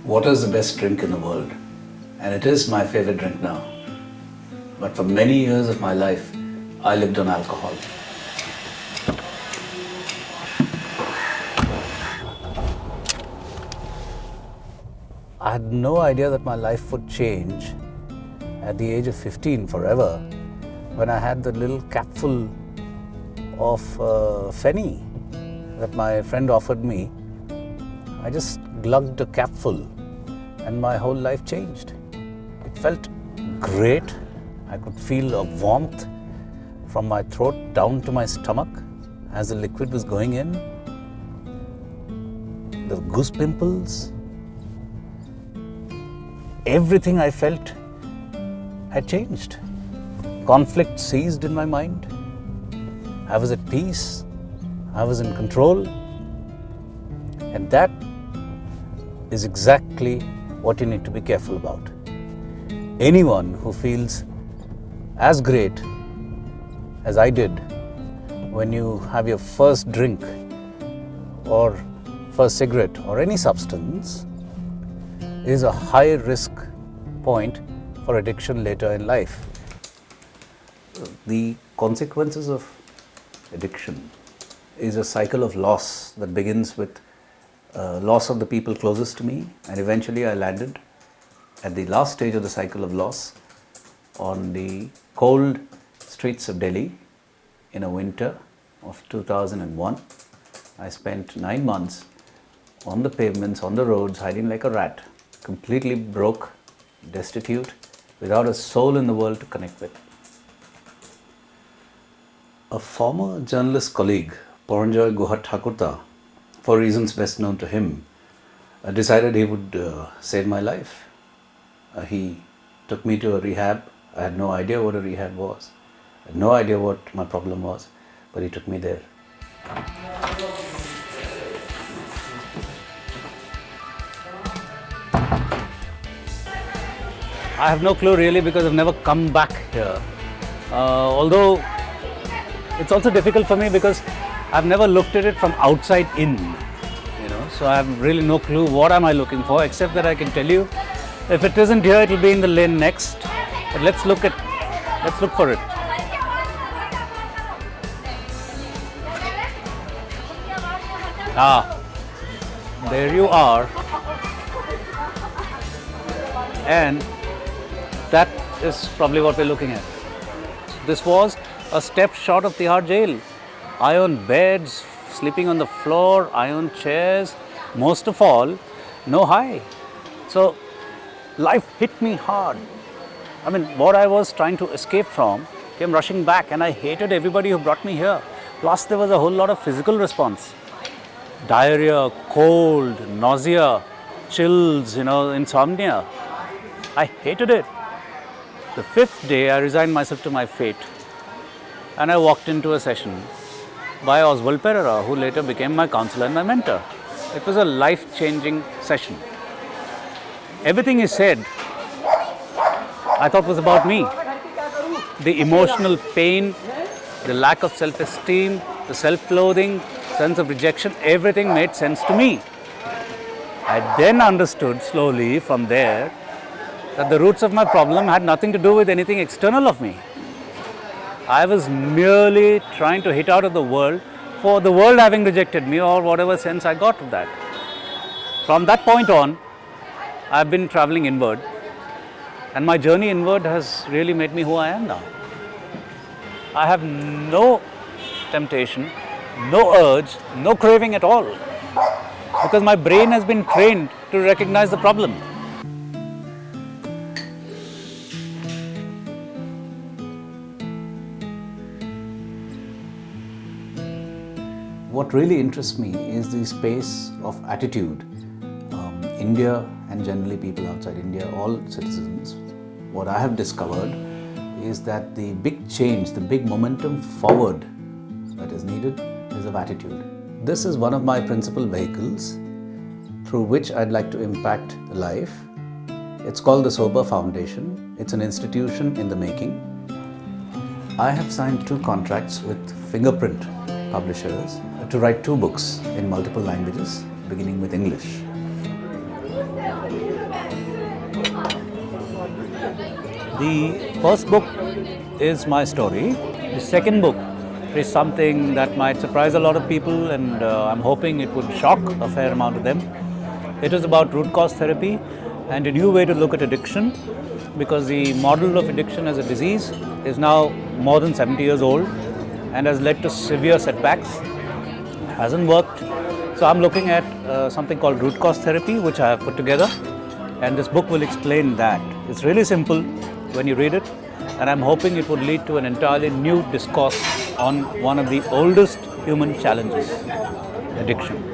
Water is the best drink in the world, and it is my favorite drink now. But for many years of my life, I lived on alcohol. I had no idea that my life would change at the age of 15 forever when I had the little capful of Fenny that my friend offered me. I just glugged a capful and my whole life changed. It felt great. I could feel a warmth from my throat down to my stomach as the liquid was going in. The goose pimples. Everything I felt had changed. Conflict ceased in my mind. I was at peace. I was in control. And that is exactly what you need to be careful about. Anyone who feels as great as I did when you have your first drink or first cigarette or any substance is a high risk point for addiction later in life. The consequences of addiction is a cycle of loss that begins with loss of the people closest to me, and eventually I landed at the last stage of the cycle of loss on the cold streets of Delhi in a winter of 2001. I spent 9 months on the pavements, on the roads, hiding like a rat, completely broke, destitute, without a soul in the world to connect with. A former journalist colleague, Paranjoy Guha Thakurta, for reasons best known to him, decided he would save my life. He took me to a rehab. I had no idea what a rehab was. I had no idea what my problem was, but he took me there. I have no clue really, because I've never come back here. Although it's also difficult for me because I've never looked at it from outside in, so I have really no clue what am I looking for, except that I can tell you if it isn't here, it will be in the lane next. But let's look for it. There you are. And that is probably what we're looking at. This was a step short of Tihar jail. Iron beds, sleeping on the floor, iron chairs, most of all, no high. So life hit me hard. I mean, what I was trying to escape from came rushing back, and I hated everybody who brought me here. Plus there was a whole lot of physical response. Diarrhea, cold, nausea, chills, insomnia. I hated it. The 5th day, I resigned myself to my fate, and I walked into a session by Oswald Pereira, who later became my counselor and my mentor. It was a life-changing session. Everything he said, I thought was about me. The emotional pain, the lack of self-esteem, the self-loathing, sense of rejection, everything made sense to me. I then understood slowly from there that the roots of my problem had nothing to do with anything external of me. I was merely trying to hit out of the world for the world having rejected me, or whatever sense I got of that. From that point on, I've been traveling inward, and my journey inward has really made me who I am now. I have no temptation, no urge, no craving at all, because my brain has been trained to recognize the problem. What really interests me is the space of attitude. India, and generally people outside India, all citizens, what I have discovered is that the big change, the big momentum forward that is needed is of attitude. This is one of my principal vehicles through which I'd like to impact life. It's called the Sober Foundation. It's an institution in the making. I have signed 2 contracts with Fingerprint publishers to write 2 books in multiple languages, beginning with English. The first book is my story. The second book is something that might surprise a lot of people, and I'm hoping it would shock a fair amount of them. It is about root cause therapy and a new way to look at addiction, because the model of addiction as a disease is now more than 70 years old and has led to severe setbacks, hasn't worked. So I'm looking at something called root cause therapy, which I have put together, and this book will explain that. It's really simple when you read it, and I'm hoping it would lead to an entirely new discourse on one of the oldest human challenges, addiction.